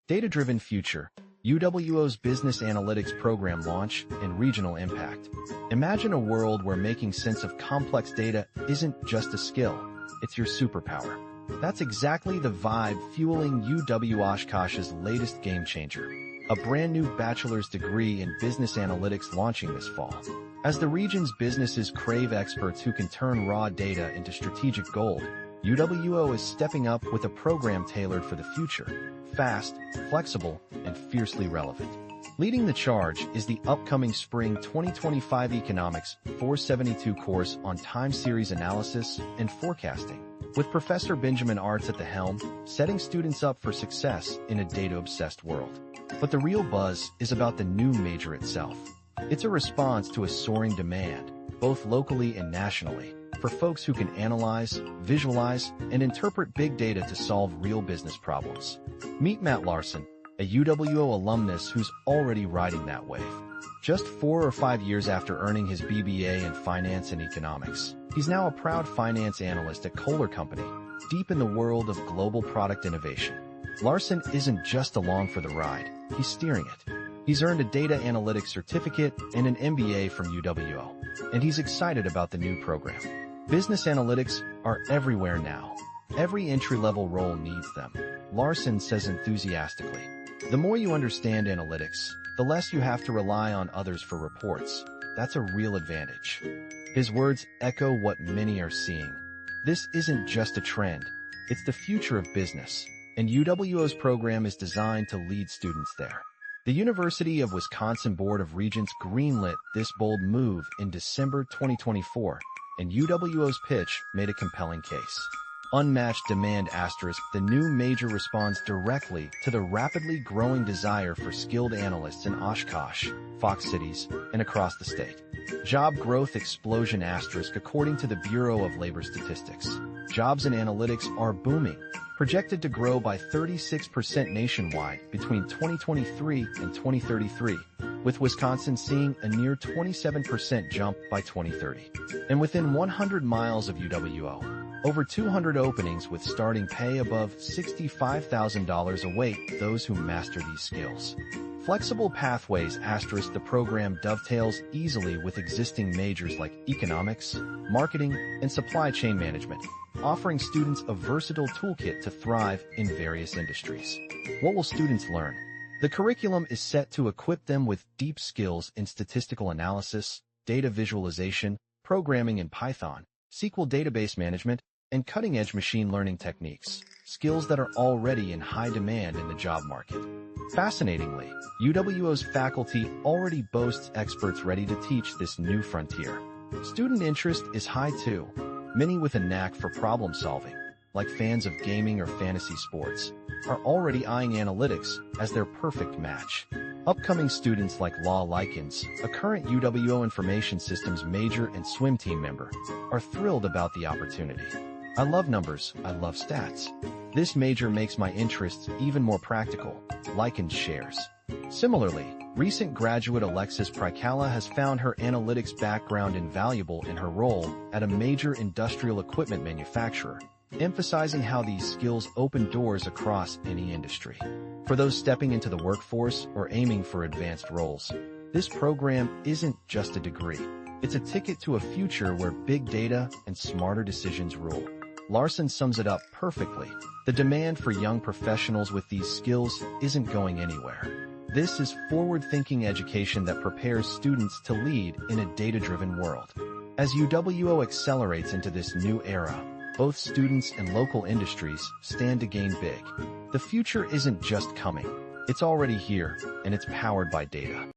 Data-driven future, UWO's business analytics program launch and regional impact. Imagine a world where making sense of complex data isn't just a skill, it's your superpower. That's exactly the vibe fueling UWO Oshkosh's latest game changer, a brand new bachelor's degree in business analytics launching this fall. As the region's businesses crave experts who can turn raw data into strategic gold, UWO is stepping up with a program tailored for the future, fast, flexible, and fiercely relevant. Leading the charge is the upcoming Spring 2025 Economics 472 course on time series analysis and forecasting, with Professor Benjamin Arts at the helm, setting students up for success in a data-obsessed world. But the real buzz is about the new major itself. It's a response to a soaring demand, both locally and nationally, for folks who can analyze, visualize, and interpret big data to solve real business problems. Meet Matt Larson, a UWO alumnus who's already riding that wave. Just 4 or 5 years after earning his BBA in finance and economics, he's now a proud finance analyst at Kohler Company, deep in the world of global product innovation. Larson isn't just along for the ride, he's steering it. He's earned a data analytics certificate and an MBA from UWO, and he's excited about the new program. Business analytics are everywhere now. Every entry-level role needs them, Larson says enthusiastically. The more you understand analytics, the less you have to rely on others for reports. That's a real advantage. His words echo what many are seeing. This isn't just a trend, it's the future of business, and UWO's program is designed to lead students there. The University of Wisconsin Board of Regents greenlit this bold move in December 2024, and UWO's pitch made a compelling case. Unmatched demand asterisk, the new major responds directly to the rapidly growing desire for skilled analysts in Oshkosh, Fox Cities, and across the state. Job growth explosion asterisk, according to the Bureau of Labor Statistics. Jobs in analytics are booming, projected to grow by 36% nationwide between 2023 and 2033, with Wisconsin seeing a near 27% jump by 2030. And within 100 miles of UWO, over 200 openings with starting pay above $65,000 await those who master these skills. Flexible pathways asterisk, the program dovetails easily with existing majors like economics, marketing, and supply chain management, offering students a versatile toolkit to thrive in various industries. What will students learn? The curriculum is set to equip them with deep skills in statistical analysis, data visualization, programming in Python, SQL database management, and cutting-edge machine learning techniques, skills that are already in high demand in the job market. Fascinatingly, UWO's faculty already boasts experts ready to teach this new frontier. Student interest is high too, many with a knack for problem-solving, like fans of gaming or fantasy sports, are already eyeing analytics as their perfect match. Upcoming students like Lykins, a current UWO Information Systems major and swim team member, are thrilled about the opportunity. I love numbers, I love stats. This major makes my interests even more practical, Lykins shares. Similarly, recent graduate Alexis Prychalla has found her analytics background invaluable in her role at a major industrial equipment manufacturer, emphasizing how these skills open doors across any industry. For those stepping into the workforce or aiming for advanced roles, this program isn't just a degree. It's a ticket to a future where big data and smarter decisions rule. Larson sums it up perfectly. The demand for young professionals with these skills isn't going anywhere. This is forward-thinking education that prepares students to lead in a data-driven world. As UWO accelerates into this new era, both students and local industries stand to gain big. The future isn't just coming, it's already here, and it's powered by data.